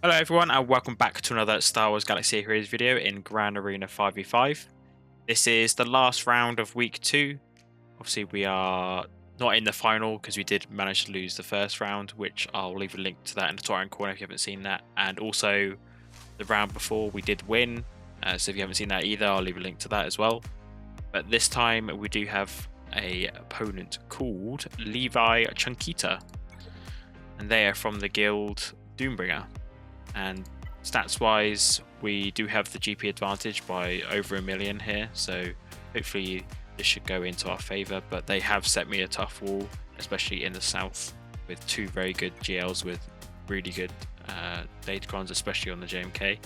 Hello everyone and welcome back to another Star Wars Galaxy Heroes video in Grand Arena 5v5. This is the last round of week 2. Obviously we are not in the final because we did manage to lose the first round, which I'll leave a link to that in the top right corner if you haven't seen that. And also the round before we did win, so if you haven't seen that either, I'll leave a link to that as well. But this time we do have an opponent called Levi Chunkita, and they are from the guild Doombringer. And stats wise, we do have the GP advantage by over 1 million here, so hopefully this should go into our favor. But they have set me a tough wall, especially in the south, with 2 very good GLs with really good Datacrons, especially on the JMK.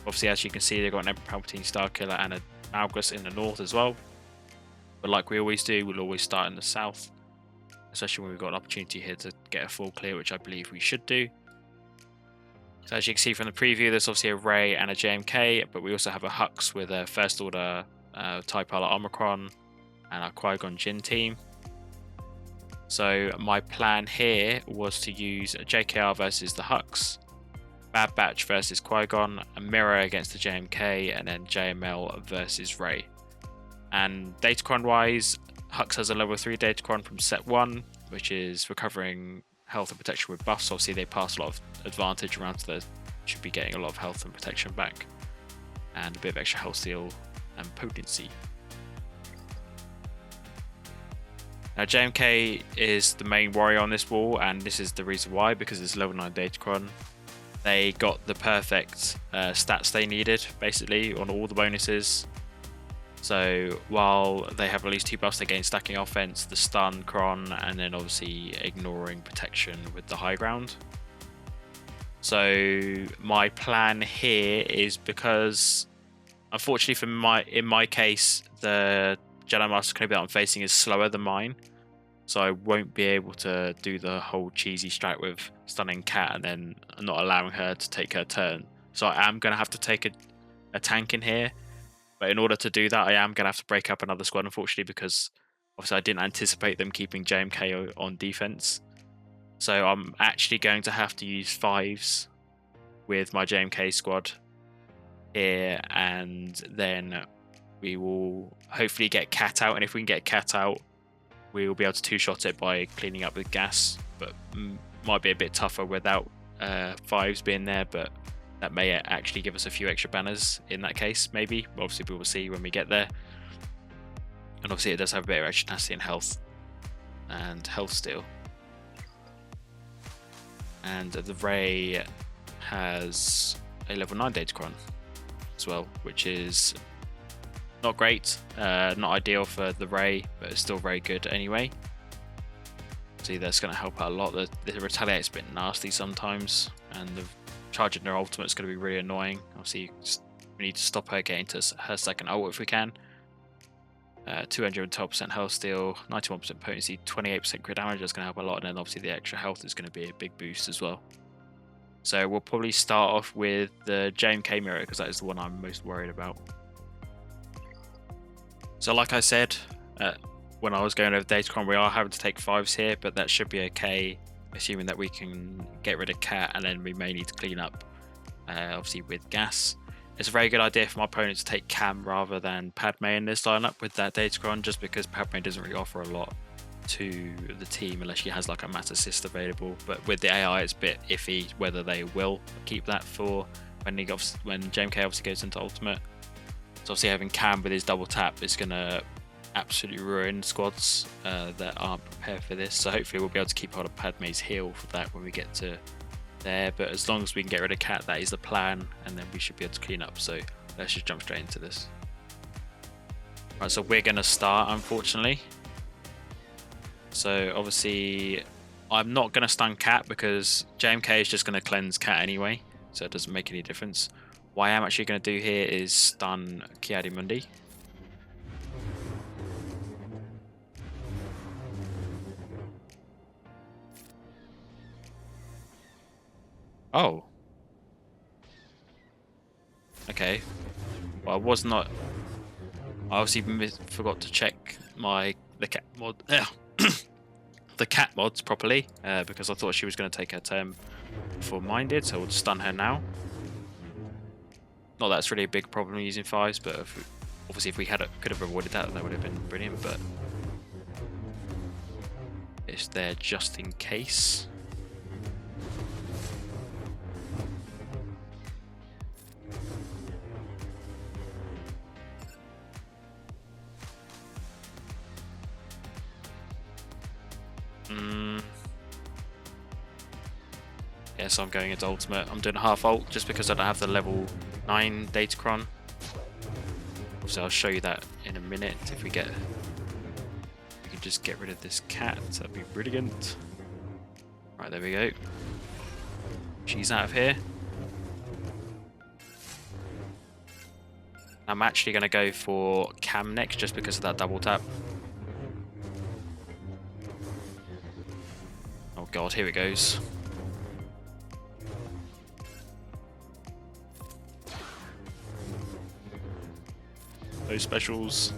Obviously, as you can see, they've got an Emperor Palpatine, Starkiller and a Malgus in the north as well. But like we always do, we'll always start in the south, especially when we've got an opportunity here to get a full clear, which I believe we should do. So as you can see from the preview, there's obviously a Rey and a JMK, but we also have a Hux with a First Order TIE Pilot Omicron and our Qui-Gon Jinn team. So my plan here was to use a JKR versus the Hux, Bad Batch versus Qui-Gon, a Mirror against the JMK, and then JML versus Rey. And Datacron wise, Hux has a level 3 Datacron from set 1, which is recovering health and protection with buffs. Obviously they pass a lot of advantage around, so they should be getting a lot of health and protection back and a bit of extra health steal and potency. Now JMK is the main warrior on this wall, and this is the reason why, because it's level 9 Datacron. They got the perfect stats they needed basically on all the bonuses. So while they have at least 2 buffs, they gain stacking offense, the stun cron, and then obviously ignoring protection with the high ground. So my plan here is, because unfortunately in my case, the Jedi Master Kenobi that I'm facing is slower than mine, so I won't be able to do the whole cheesy strat with stunning Cat and then not allowing her to take her turn. So I am going to have to take a tank in here. But in order to do that, I am going to have to break up another squad, unfortunately, because obviously I didn't anticipate them keeping JMK on defense. So I'm actually going to have to use 5s with my JMK squad here, and then we will hopefully get Cat out. And if we can get Cat out, we will be able to 2-shot it by cleaning up with gas. But might be a bit tougher without 5s being there, but that may actually give us a few extra banners in that case, maybe. Obviously, we will see when we get there. And obviously, it does have a bit of extra tenacity and health steal. And the Rey has a level 9 Datacron as well, which is not great, not ideal for the Rey, but it's still very good anyway. See, that's going to help out a lot. The Retaliate's a bit nasty sometimes, and the charging their ultimate is going to be really annoying. Obviously, we need to stop her getting to her second ult if we can. 212% health steal, 91% potency, 28% crit damage. That's going to help a lot, and then obviously the extra health is going to be a big boost as well. So we'll probably start off with the JMK Mirror, because that is the one I'm most worried about. So like I said, when I was going over Datacron, we are having to take 5s here, but that should be okay, assuming that we can get rid of Cat, and then we may need to clean up, obviously, with gas. It's a very good idea for my opponent to take Cam rather than Padme in this lineup with that Datacron, just because Padme doesn't really offer a lot to the team unless she has like a mass assist available. But with the AI, it's a bit iffy whether they will keep that for when JMK obviously goes into ultimate. So obviously having Cam with his double tap is going to absolutely ruin squads that aren't prepared for this. So hopefully we'll be able to keep hold of Padme's heal for that when we get to there. But as long as we can get rid of Cat, that is the plan, and then we should be able to clean up. So let's just jump straight into this. Right, so we're going to start, unfortunately. So obviously I'm not going to stun Cat because JMK is just going to cleanse Cat anyway, so it doesn't make any difference. What I am actually going to do here is stun Ki-Adi-Mundi. Oh. Okay. Well, I obviously forgot to check the cat mod, the cat mods properly, because I thought she was going to take her turn before mine did, so we'll stun her now. Not that it's really a big problem using 5s, but obviously if we could have avoided that, that would have been brilliant, but it's there just in case. Yeah, so I'm going into ultimate. I'm doing half ult just because I don't have the level 9 Datacron. So I'll show you that in a minute. If we can just get rid of this cat, that'd be brilliant. Right, there we go. She's out of here. I'm actually going to go for Cam next just because of that double tap. Oh god, here it goes. Those specials.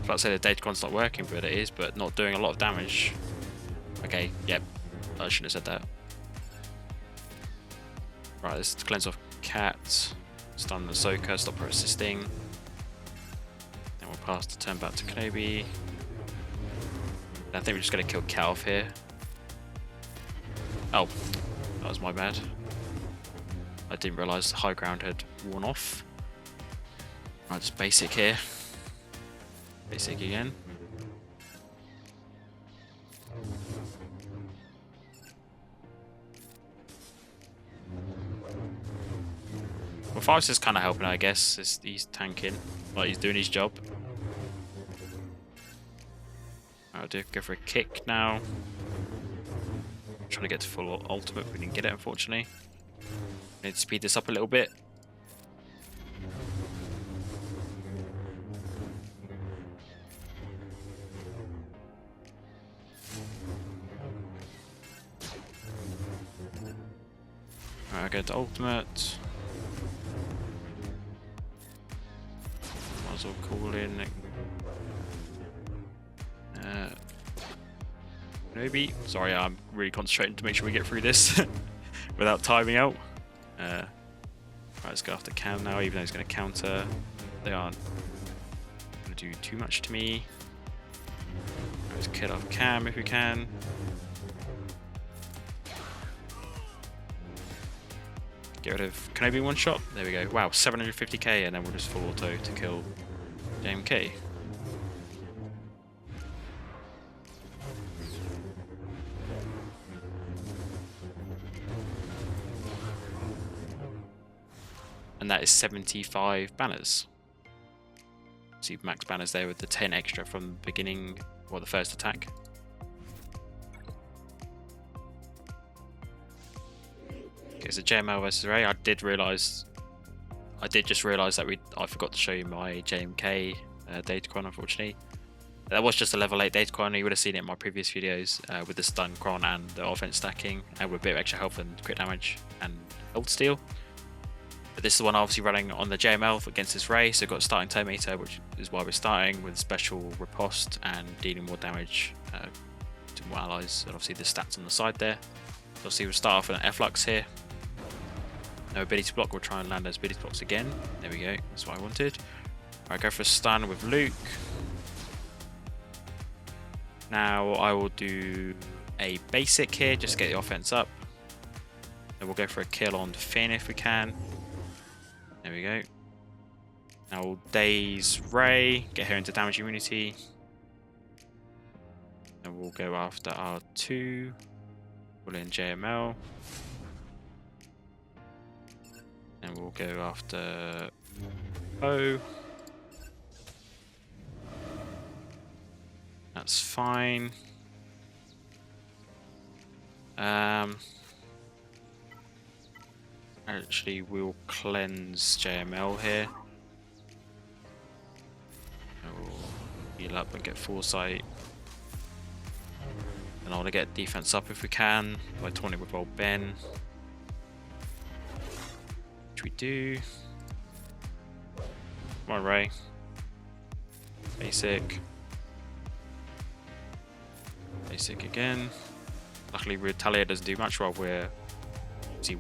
I'd say the Datacron's not working, but it is, but not doing a lot of damage. Okay, yep, I shouldn't have said that. Right, let's cleanse off Cat, stun the Ahsoka, stop her assisting. Then we'll pass the turn back to Kenobi. I think we're just going to kill Cat off here. Oh, that was my bad. I didn't realise the high ground had worn off. Right, just basic here. Basic again. Well, 5's is kind of helping, I guess. He's tanking, like he's doing his job. I'll go for a kick now. I'm trying to get to full ultimate, but we didn't get it, unfortunately. Need to speed this up a little bit. Alright, I'll go to ultimate. Might as well call in Uppbeat. Sorry, I'm really concentrating to make sure we get through this without timing out. Right, let's go after Cam now, even though he's going to counter. They aren't going to do too much to me. Let's kill off Cam if we can. Get rid of Kenobi one shot. There we go. Wow, 750k, and then we'll just full auto to kill JMK. And that is 75 banners. See max banners there with the 10 extra from the beginning, or the first attack. Okay, so JML versus Ray. I did just realise that I forgot to show you my JMK Datacron, unfortunately. That was just a level 8 Datacron. You would have seen it in my previous videos with the stun cron and the offense stacking, and with a bit of extra health and crit damage and ult steal. But this is the one obviously running on the JML against this Ray, so got starting turn meter, which is why we're starting with special riposte and dealing more damage to more allies, and obviously the stats on the side there. So obviously we'll start off with an F-Lux here. No ability block, we'll try and land those ability blocks again. There we go, that's what I wanted. Alright, go for a stun with Luke. Now I will do a basic here, just to get the offense up. Then we'll go for a kill on Finn if we can. There we go. Now we'll daze Ray, get her into damage immunity. And we'll go after R2. Pull in JML. And we'll go after O. That's fine. Actually, we'll cleanse JML here. We'll heal up and get foresight. And I want to get defense up if we can by taunting with old Ben. which we do. Come on, Ray. Basic. Basic again. Luckily, Retaliator doesn't do much while we're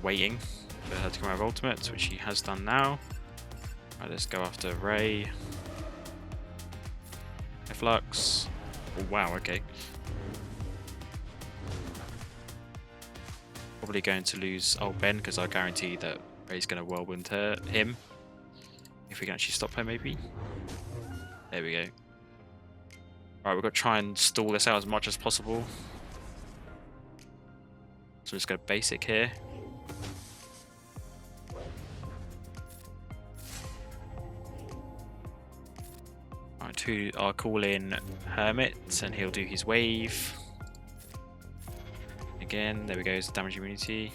waiting for her to come out of ultimates, which she has done now. Right, let's go after Ray. Flux. Oh, wow, okay. Probably going to lose Ben because I guarantee that Ray's going to whirlwind him. If we can actually stop her, maybe. There we go. Alright, we've got to try and stall this out as much as possible. So let's go basic here. Right, I'll call in Hermit and he'll do his wave. Again, there we go, it's damage immunity.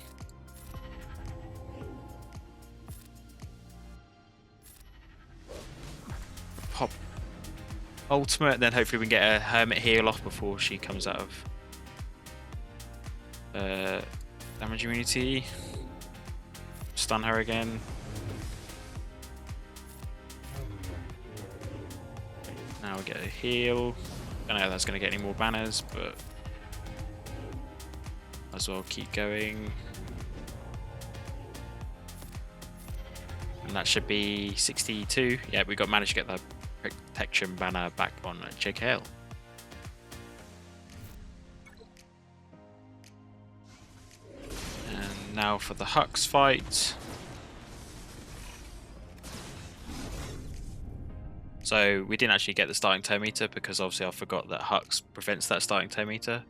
Pop ultimate, then hopefully we can get a Hermit heal off before she comes out of damage immunity. Stun her again. Now we get a heal. I don't know if that's going to get any more banners, but might as well keep going. And that should be 62. Yeah, we managed to get the protection banner back on JKL. And now for the Hux fight. So we didn't actually get the starting turn meter because obviously I forgot that Hux prevents that starting turn meter.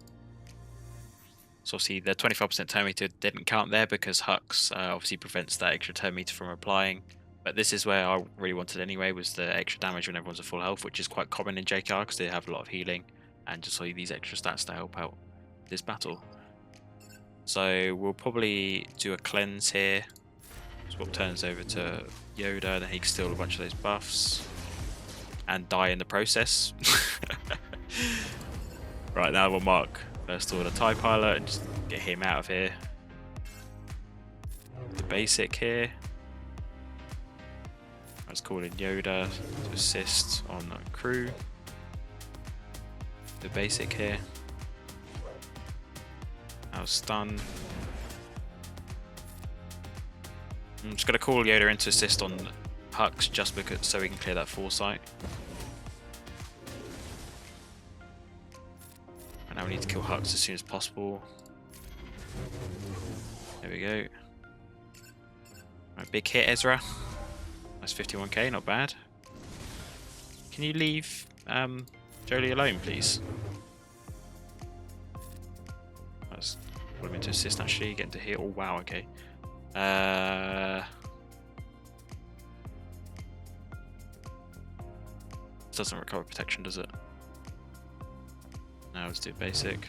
So obviously the 25% turn meter didn't count there because Hux obviously prevents that extra turn meter from applying. But this is where I really wanted anyway, was the extra damage when everyone's at full health, which is quite common in JKR because they have a lot of healing and just these extra stats to help out this battle. So we'll probably do a cleanse here. Swap turns over to Yoda, then he can steal a bunch of those buffs. And die in the process. Right, now we'll mark first order TIE pilot and just get him out of here. The basic here. Let's call in Yoda to assist on the crew. The basic here. Now stun. I'm just gonna call Yoda in to assist on Hux just because so we can clear that foresight. And now we need to kill Hux as soon as possible. There we go. Right, big hit, Ezra. That's 51k, not bad. Can you leave Jolie alone, please? Let's put him into assist actually, get him to heal. Oh wow, okay. Doesn't recover protection, does it? Now let's do basic.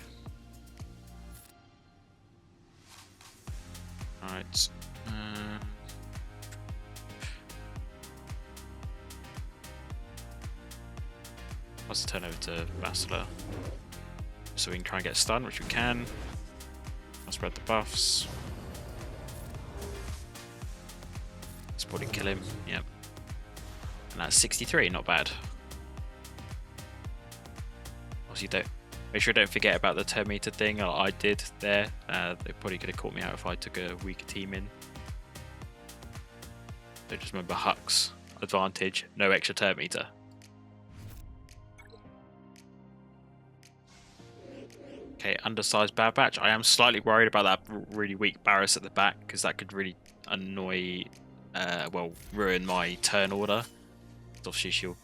Alright. Let's turn over to Bastila. So we can try and get stunned, which we can. I'll spread the buffs. Let's probably kill him, yep. And that's 63, not bad. You don't make sure I don't forget about the turn meter thing I did there. They probably could have caught me out if I took a weaker team in. So just remember Hux advantage, no extra turn meter. Okay, undersized Bad Batch. I am slightly worried about that really weak Barris at the back because that could really annoy, well, ruin my turn order. Obviously she'll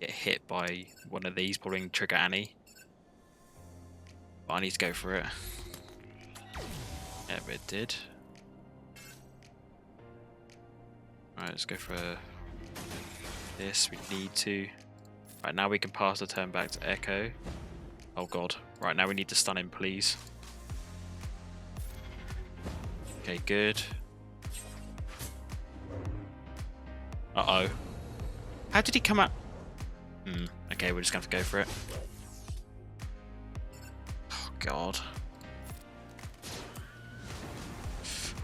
get hit by one of these, probably trigger Annie. But I need to go for it. Yeah, but it did. Alright, let's go for this. We need to. Right, now we can pass the turn back to Echo. Oh god. Right, now we need to stun him, please. Okay, good. Uh-oh. How did he come out? Okay, we're just gonna have to go for it. Oh god.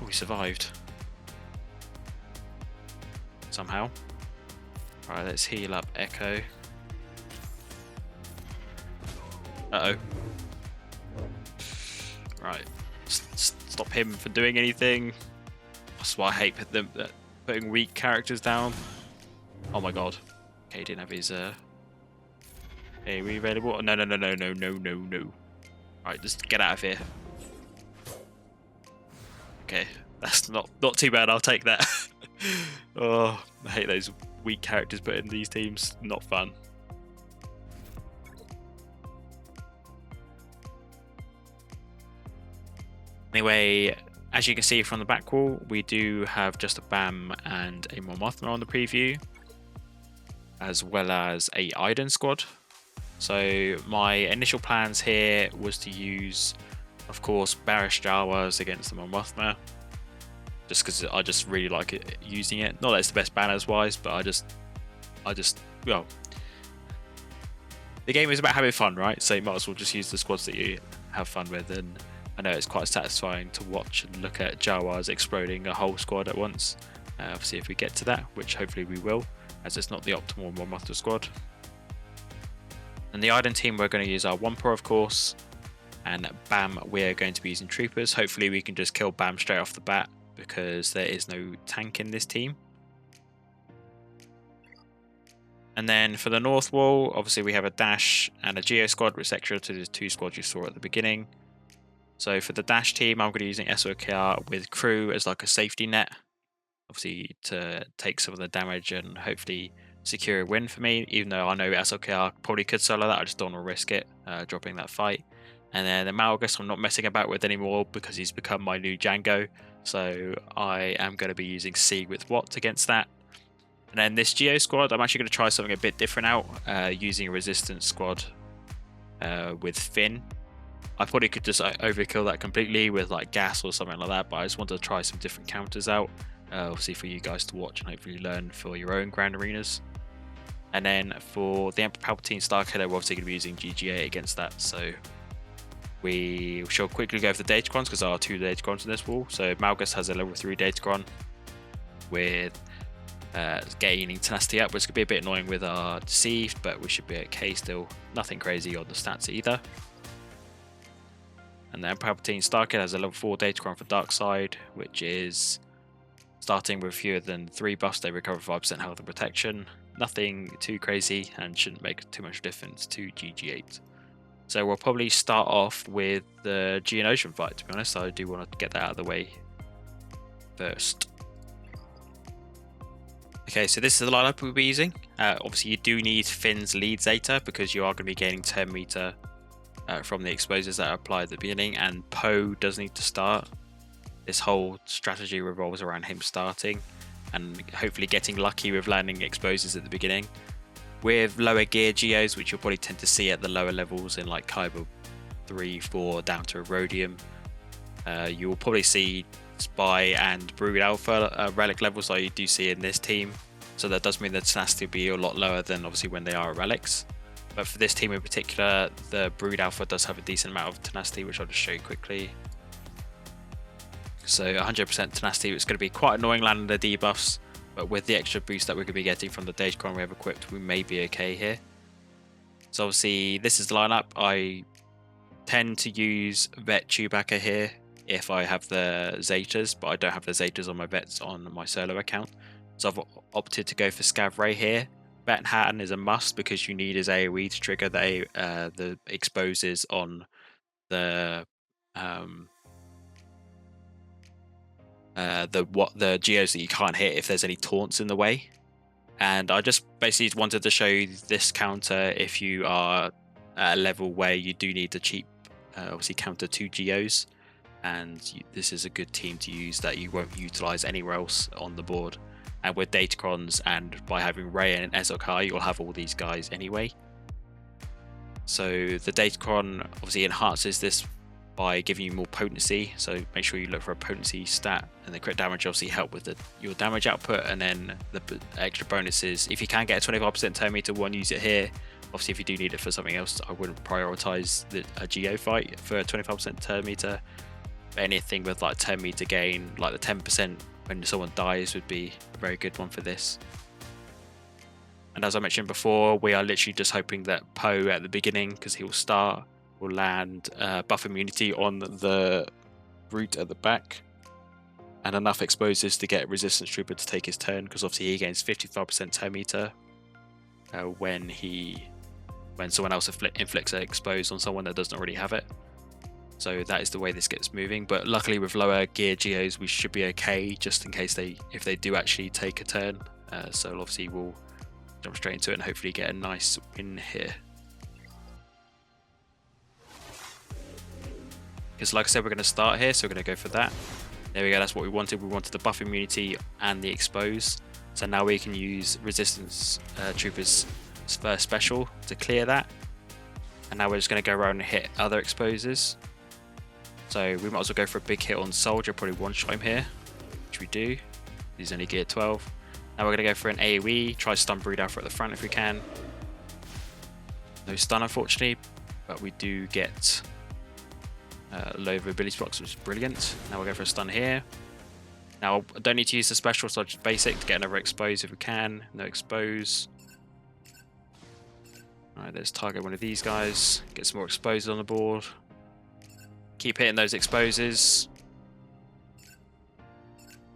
Oh, we survived. somehow. Alright, let's heal up Echo. Uh-oh. Right. Stop him from doing anything. That's why I hate putting weak characters down. Oh my god. Okay, he didn't have his Hey, are we available? No. Alright, just get out of here. Okay, that's not too bad, I'll take that. Oh, I hate those weak characters put in these teams. Not fun. Anyway, as you can see from the back wall, we do have just a BAM and a Momothra on the preview, as well as a Iden squad. So my initial plans here was to use, of course, Barish Jawas against the Momothra, just because I just really like using it. Not that it's the best banners wise, but I just, well, the game is about having fun, right? So you might as well just use the squads that you have fun with, and I know it's quite satisfying to watch and look at Jawas exploding a whole squad at once. Obviously, if we get to that, which hopefully we will, as it's not the optimal Momothra squad. And the Iden team, we're going to use our Wampa, of course, and BAM, we're going to be using Troopers. Hopefully we can just kill BAM straight off the bat, because there is no tank in this team. And then for the North Wall, obviously we have a Dash and a Geo squad, which is extra to the 2 squads you saw at the beginning. So for the Dash team, I'm going to be using SLKR with Crew as like a safety net, obviously to take some of the damage and hopefully secure a win for me, even though I know SLKR probably could solo that. I just don't want to risk it, dropping that fight. And then the Malgus I'm not messing about with anymore because he's become my new Django, so I am going to be using C with Watt against that. And then this Geo squad, I'm actually going to try something a bit different out, using a resistance squad with Finn. I probably could just overkill that completely with like gas or something like that, but I just wanted to try some different counters out, obviously for you guys to watch and hopefully learn for your own Grand Arenas. And then for the Emperor Palpatine Starkiller, we're obviously going to be using GGA against that, so we shall quickly go for the Datacrons because there are 2 Datacrons in this wall. So Malgus has a level 3 Datacron with gaining tenacity up, which could be a bit annoying with our Deceived, but we should be okay still. Nothing crazy on the stats either. And then Palpatine Starkiller has a level 4 Datacron for Dark Side, which is starting with fewer than 3 buffs, they recover 5% health and protection. Nothing too crazy and shouldn't make too much difference to GG8. So we'll probably start off with the Geonosian fight, to be honest. I do want to get that out of the way first. Okay, so this is the lineup we'll be using. Obviously, you do need Finn's lead Zeta because you are going to be gaining 10 meter from the exposures that are applied at the beginning, and Poe does need to start. This whole strategy revolves around him starting and hopefully getting lucky with landing exposures at the beginning. With lower gear Geos, which you'll probably tend to see at the lower levels in like Kyber 3, 4 down to Rhodium, you will probably see Spy and Brood Alpha relic levels like you do see in this team. So that does mean the tenacity will be a lot lower than obviously when they are relics. But for this team in particular, the Brood Alpha does have a decent amount of tenacity, which I'll just show you quickly. So 100% tenacity, it's going to be quite annoying landing the debuffs, but with the extra boost that we're going to be getting from the Datacron we have equipped, we may be okay here. So obviously this is the lineup. I tend to vet Chewbacca here if I have the Zetas, but I don't have the Zetas on my vets on my solo account. So I've opted to go for Scav Ray here. Vet Hatton is a must because you need his AoE to trigger the exposes on the Geos that you can't hit if there's any taunts in the way. And I just basically wanted to show you this counter if you are at a level where you do need to cheap obviously counter 2 Geos, and this is a good team to use that you won't utilize anywhere else on the board. And with Datacrons and by having Ray and SLKR, you'll have all these guys anyway. So the Datacron obviously enhances this by giving you more potency, so make sure you look for a potency stat, and the crit damage obviously help with your damage output, and then the extra bonuses. If you can get a 25% turn meter one, use it here. Obviously if you do need it for something else, I wouldn't prioritize a Geo fight for a 25% turn meter. But anything with like 10 meter gain, like the 10% when someone dies would be a very good one for this. And as I mentioned before, we are literally just hoping that Poe at the beginning, because he will start, will land buff immunity on the route at the back, and enough exposes to get Resistance Trooper to take his turn, because obviously he gains 55% turn meter when someone else inflicts an expose on someone that doesn't already have it. So that is the way this gets moving. But luckily with lower gear Geos we should be okay, just in case if they do actually take a turn. So obviously we'll jump straight into it and hopefully get a nice win here. Because like I said, we're going to start here, so we're going to go for that. There we go, that's what we wanted. We wanted the buff immunity and the expose. So now we can use Resistance Trooper's first special to clear that. And now we're just going to go around and hit other exposes. So we might as well go for a big hit on Soldier, probably one-shot him here, which we do. He's only gear 12. Now we're going to go for an AoE, try stun Brood Alpha at the front if we can. No stun unfortunately, but we do get low ability blocks, which is brilliant. Now we'll go for a stun here. Now I don't need to use the special, so I'll just basic to get another expose if we can. No expose. Alright, let's target one of these guys, get some more exposes on the board. Keep hitting those exposes.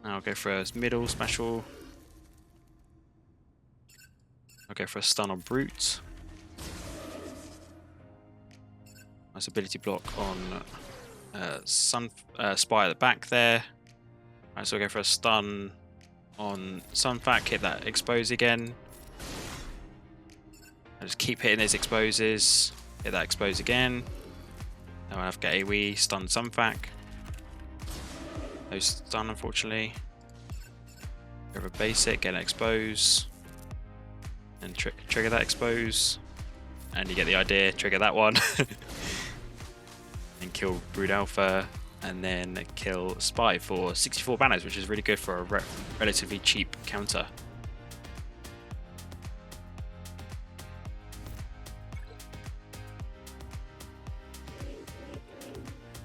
Now I'll go for a middle special. I'll go for a stun on Brute. Nice ability block on Spy at the back there. Alright, so we'll go for a stun on Sunfac, hit that expose again. I'll just keep hitting those exposes, hit that expose again. Now I'll have to get AoE, stun Sunfac. No stun unfortunately. Go for basic, get an expose. And trigger that expose. And you get the idea, trigger that one. And kill Brood Alpha. And then kill Spy for 64 banners, which is really good for a relatively cheap counter.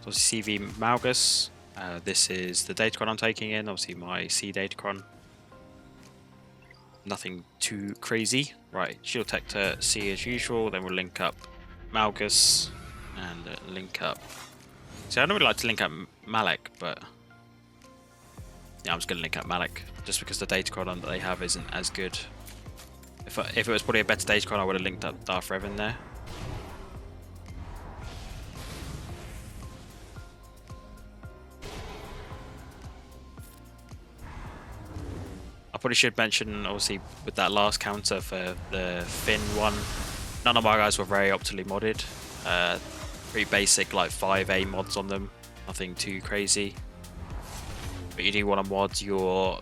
So CV Malgus. This is the Datacron I'm taking in, obviously my C Datacron. Nothing too crazy. Right, Shield Tech to C as usual, then we'll link up Malgus and link up. See, I don't really like to link up Malek, but yeah, I'm just going to link up Malek just because the Datacron that they have isn't as good. If it was probably a better Datacron, I would have linked up Darth Revan there. I probably should mention, obviously, with that last counter for the Finn one, none of my guys were very optimally modded. Pretty basic, like 5A mods on them, nothing too crazy. But you do want to mod your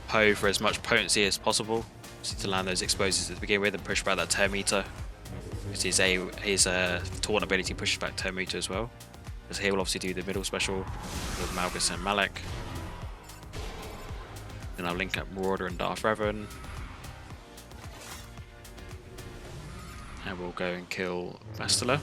Poe for as much potency as possible, so to land those exposes to begin with and push back that turn meter. Because his taunt ability pushes back turn meter as well. Because he will obviously do the middle special with Malgus and Malek. Then I'll link up Marauder and Darth Revan. And we'll go and kill Starkiller.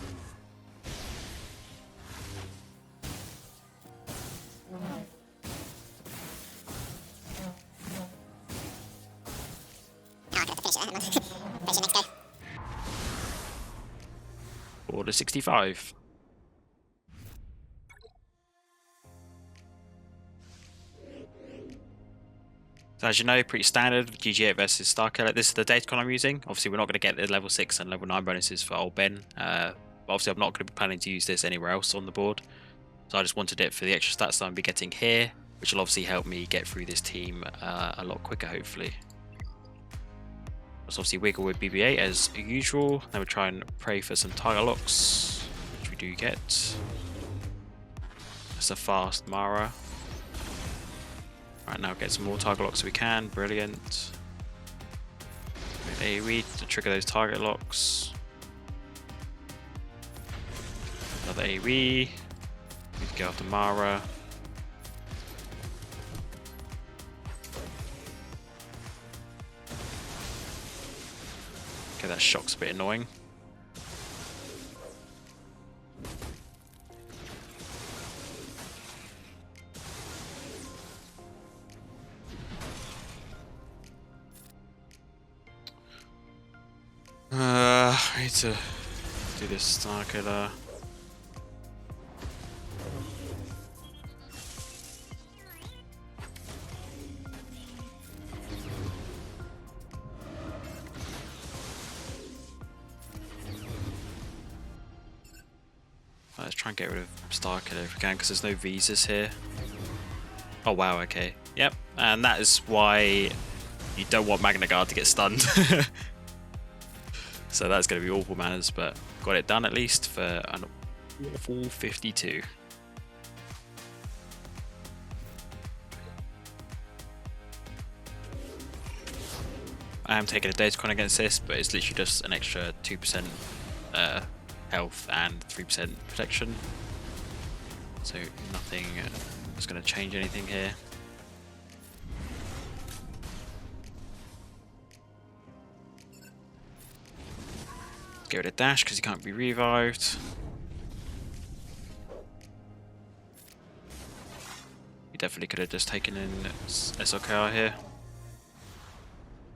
Order 65. So as you know, pretty standard GG8 versus Starkiller. This is the Datacron I'm using. Obviously, we're not going to get the level 6 and level 9 bonuses for old Ben. But obviously, I'm not going to be planning to use this anywhere else on the board. So I just wanted it for the extra stats that I'll be getting here, which will obviously help me get through this team a lot quicker, hopefully. Let's obviously wiggle with BB-8 as usual. Then we'll try and pray for some target locks, which we do get. That's a fast Mara. Right, now get some more target locks if we can. Brilliant. AoE to trigger those target locks. Another AoE. We can go after Mara. Okay, that shock's a bit annoying. need to do this Starkiller. Let's try and get rid of Starkiller if we can, because there's no visas here. Oh wow, okay. Yep, and that is why you don't want Magna Guard to get stunned. So that's going to be awful manners, but got it done at least for an awful 52. I am taking a Datacron against this, but it's literally just an extra 2% health and 3% protection. So nothing is going to change anything here. Get rid of dash because he can't be revived. He definitely could have just taken in SLKR here.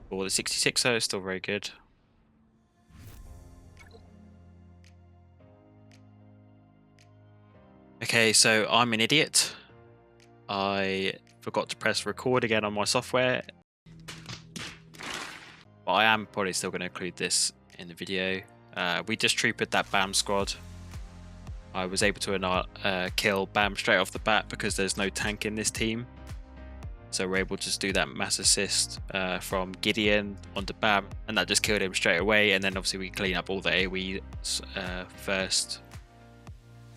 Or the 66 though is still very good. Okay, so I'm an idiot. I forgot to press record again on my software. But I am probably still going to include this in the video. We just troopered that BAM squad. I was able to kill BAM straight off the bat because there's no tank in this team. So we're able to just do that mass assist from Gideon onto BAM, and that just killed him straight away. And then obviously we clean up all the AoE first.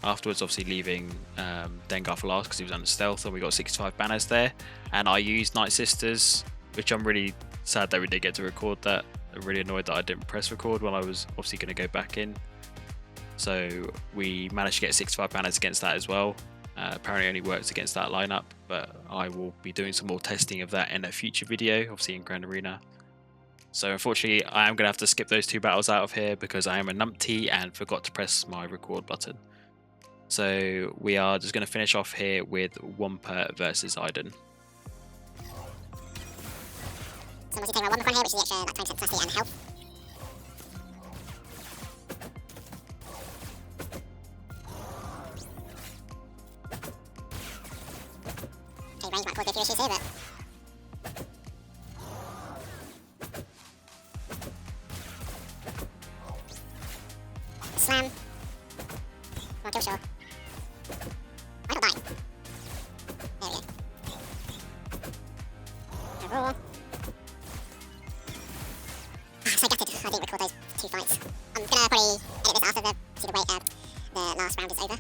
Afterwards, obviously leaving Dengar for last because he was under stealth, and we got 65 banners there. And I used Night Sisters, which I'm really sad that we didn't get to record that. I'm really annoyed that I didn't press record when I was obviously going to go back in. So we managed to get 65 banners against that as well. Apparently only works against that lineup, but I will be doing some more testing of that in a future video, obviously in Grand Arena. So unfortunately, I am going to have to skip those two battles out of here because I am a numpty and forgot to press my record button. So we are just going to finish off here with Wampa versus Iden. So I'm taking my Wampa here, which is the extra like 20% capacity and health. Okay, range might cause a few issues here, but slam. Come on, kill sure. Why not die? There we go. A roar. So gutted I didn't record those two fights. I'm gonna probably edit this after the last round is over.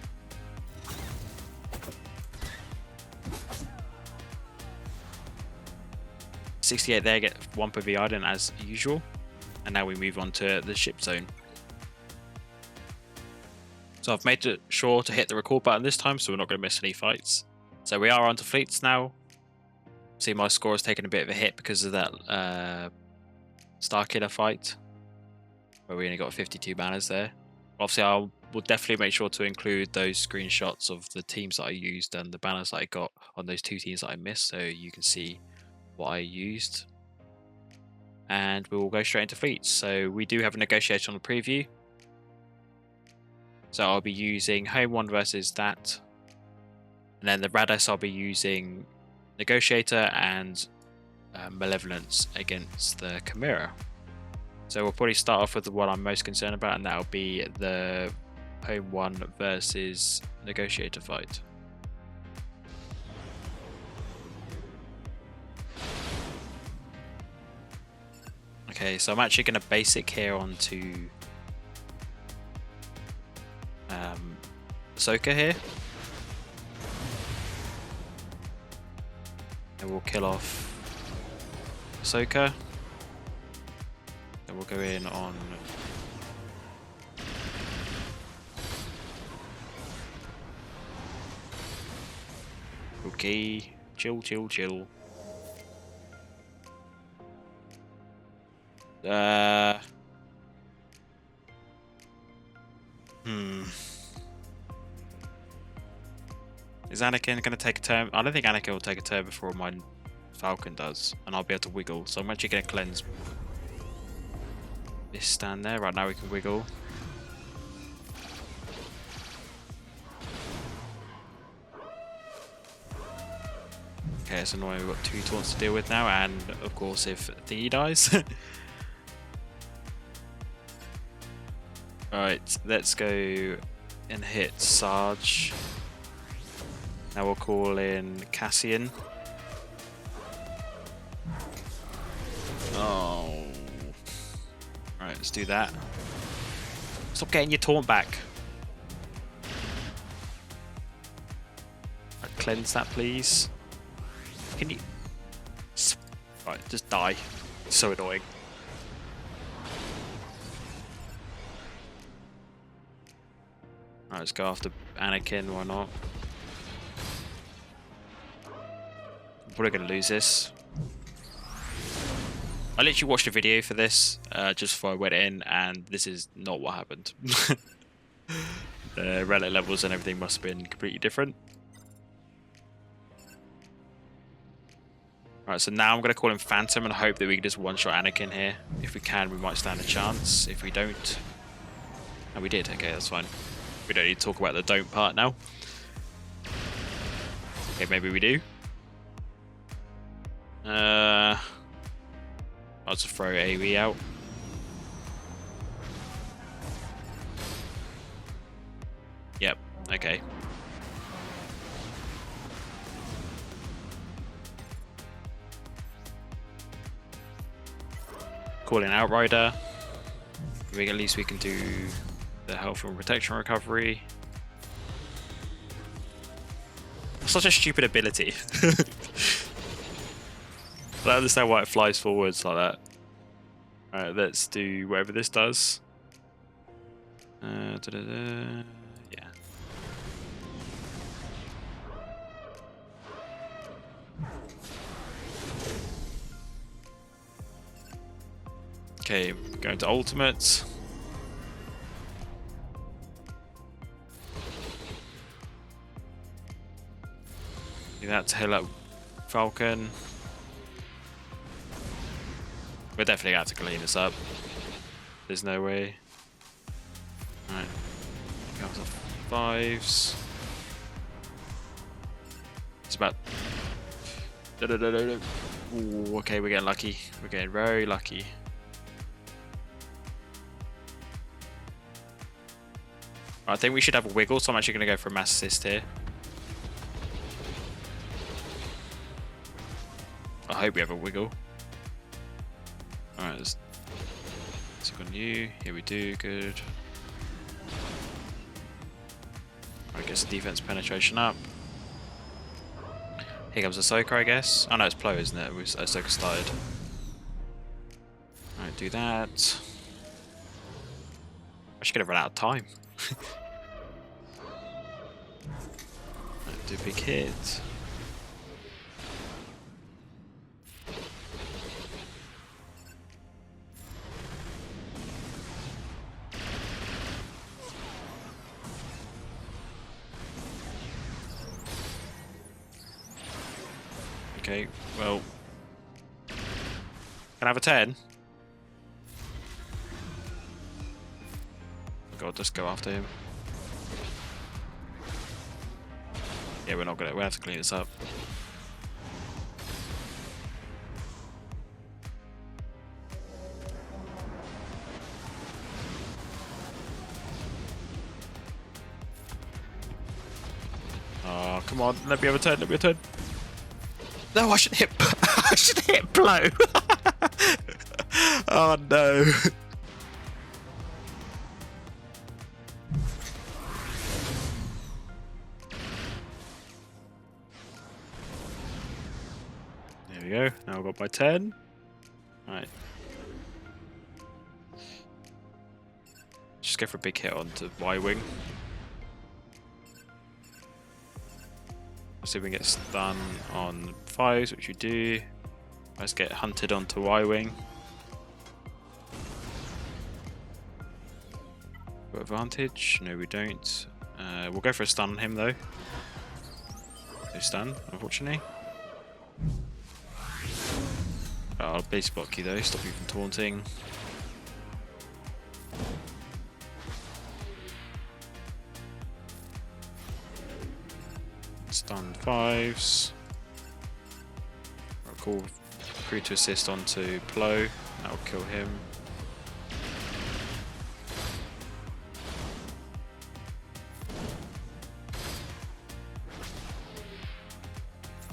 .68 there, get Wampa v Iden as usual, and now we move on to the ship zone. So I've made sure to hit the record button this time, so we're not going to miss any fights. So we are onto fleets now. See, my score has taken a bit of a hit because of that Starkiller fight, where we only got 52 banners there. Obviously, I will definitely make sure to include those screenshots of the teams that I used and the banners that I got on those two teams that I missed, so you can see what I used. And we will go straight into fleets. So we do have a Negotiator on the preview. So I'll be using Home 1 versus that. And then the Raddus I'll be using Negotiator and Malevolence against the Chimaera. So we'll probably start off with the one I'm most concerned about, and that'll be the Home 1 versus Negotiator fight. Okay, so I'm actually going to basic here onto Ahsoka here. And we'll kill off Ahsoka. Then we'll go in on okay, chill. Is Anakin going to take a turn? I don't think Anakin will take a turn before my Falcon does, and I'll be able to wiggle. So I'm actually going to cleanse. this stand there. Right now we can wiggle. Okay, it's annoying. We've got 2 taunts to deal with now, and of course if Thingy dies. Alright, let's go and hit Sarge. Now we'll call in Cassian. Oh. Alright, let's do that. Stop getting your taunt back. Right, cleanse that, please. Can you... Right, just die. It's so annoying. Alright, let's go after Anakin, why not? I'm probably going to lose this. I literally watched a video for this just before I went in, and this is not what happened. The relic levels and everything must have been completely different. Alright, so now I'm going to call him Phantom and hope that we can just one-shot Anakin here. If we can, we might stand a chance. If we don't... And we did, okay, that's fine. We don't need to talk about the don't part now. Okay, maybe we do. I'll just throw AoE out. Yep, okay. Call in Outrider. At least we can do the health and protection recovery. Such a stupid ability. I don't understand why it flies forwards like that. Alright, let's do whatever this does. Yeah. Okay, going to ultimate. Do that to heal up Falcon. We're definitely going to have to clean this up. There's no way. Alright. Go to 5s. It's about... Ooh, okay, we're getting lucky. We're getting very lucky. I think we should have a wiggle, so I'm actually going to go for a mass assist here. I hope we have a wiggle. Alright, let's look on you. Here we do, good. Alright, get some defense penetration up. Here comes Ahsoka, I guess. Oh no, it's Plo, isn't it? Ahsoka started. Alright, do that. I should gonna run out of time. Alright, do a big hit. Okay, well, can I have a 10? God, just go after him. Yeah, we're not gonna. We have to clean this up. Oh, come on! Let me have a 10. Let me have a 10. No, I should hit. I should hit blow. Oh no. There we go. Now I've got my 10. Alright. Just go for a big hit onto Y-Wing. See if we can get stun on 5s, which we do. Let's get hunted onto Y-Wing. Got advantage? No, we don't. We'll go for a stun on him though. No stun, unfortunately. Oh, I'll base block you though, stop you from taunting. 5s. I'll call crew to assist onto Plo. That'll kill him.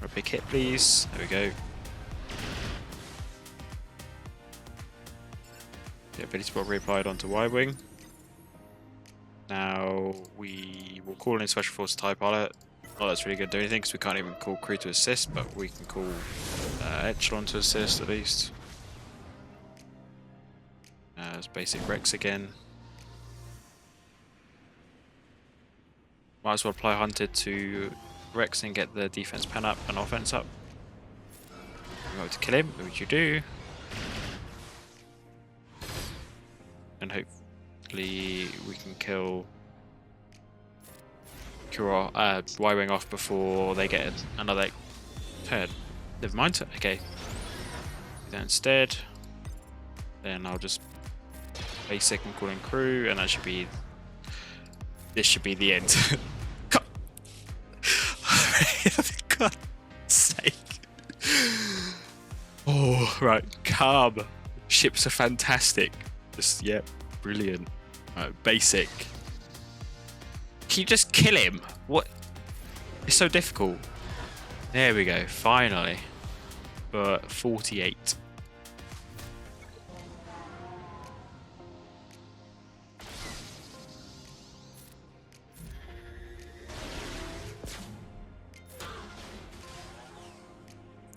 A big hit, please. There we go. The ability spot reapplied onto Y-Wing. Now we will call in Special Forces TIE Pilot. Oh, that's really good to do anything because we can't even call crew to assist, but we can call Echelon to assist at least. It's basic Rex again. Might as well apply Hunted to Rex and get the defense pen up and offense up. You're going to kill him, which you do. And hopefully we can kill Y-Wing off before they get another turn. Never mind. Okay. Do that instead. Then I'll just basic and call in crew, and that should be. This should be the end. For God's sake. Oh, right. Calm. Ships are fantastic. Just, yeah, brilliant. Basic. Can you just kill him? What? It's so difficult. There we go, finally. But 48.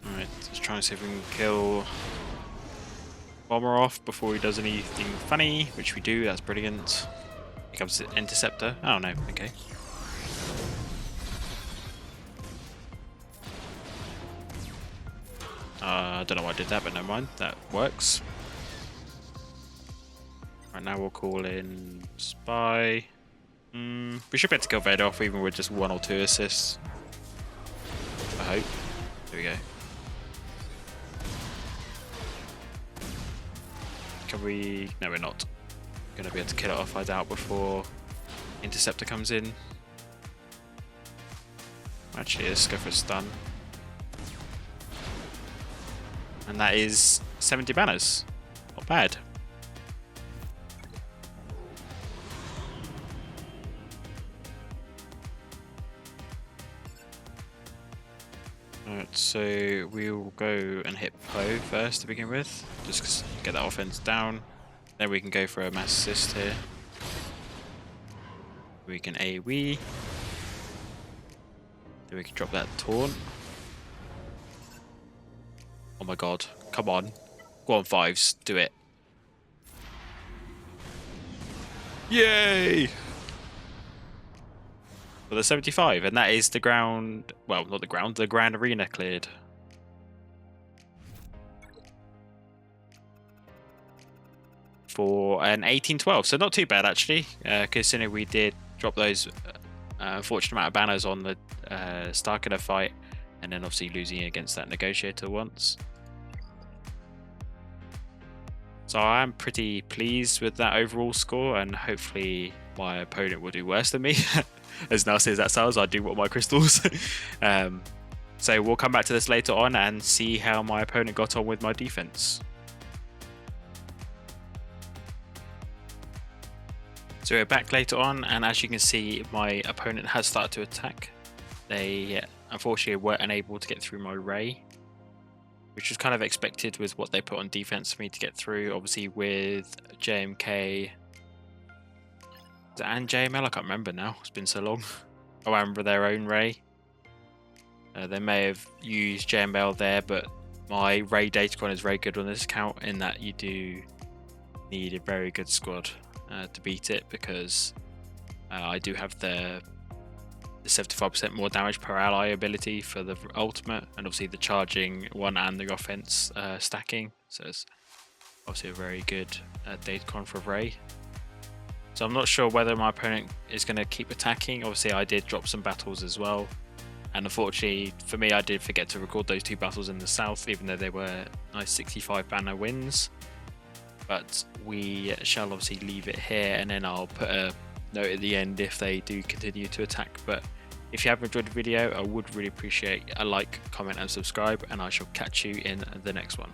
Alright, let's try and see if we can kill Bomber off before he does anything funny, which we do. That's brilliant. Here comes the Interceptor. Oh no, okay. I don't know why I did that, but never mind. That works. Right, now we'll call in Spy. We should be able to kill Vader off even with just 1 or 2 assists. I hope. There we go. Can we... No, we're not going to be able to kill it off, I doubt, before Interceptor comes in. Actually, let's go for a stun. And that is 70 banners. Not bad. Alright, so we'll go and hit Poe first to begin with. Just get that offense down. Then we can go for a mass assist here. We can AoE. Then we can drop that taunt. Oh my god, come on. Go on 5s, do it. Yay! For the 75, and that is the ground, well, not the ground, the grand arena cleared. For an 1812, so not too bad actually, considering we did drop those unfortunate amount of banners on the Starkiller fight, and then obviously losing against that Negotiator once. So I am pretty pleased with that overall score, and hopefully my opponent will do worse than me. As nasty as that sounds, I do want my crystals. So we'll come back to this later on and see how my opponent got on with my defense. So we're back later on, and as you can see, my opponent has started to attack. They unfortunately weren't unable to get through my Ray, which was kind of expected with what they put on defense for me to get through. Obviously with JMK and JML, I can't remember now, it's been so long. Oh, I remember their own Ray. They may have used JML there, but my Ray Datacron is very good on this account in that you do need a very good squad to beat it, because I do have the 75% more damage per ally ability for the ultimate, and obviously the charging one and the offense stacking. So it's obviously a very good Datacron for Ray. So I'm not sure whether my opponent is going to keep attacking. Obviously I did drop some battles as well, and unfortunately for me I did forget to record those 2 battles in the south, even though they were nice 65 banner wins. But we shall obviously leave it here, and then I'll put a note at the end if they do continue to attack. But If you have enjoyed the video, I would really appreciate a like, comment and subscribe, and I shall catch you in the next one.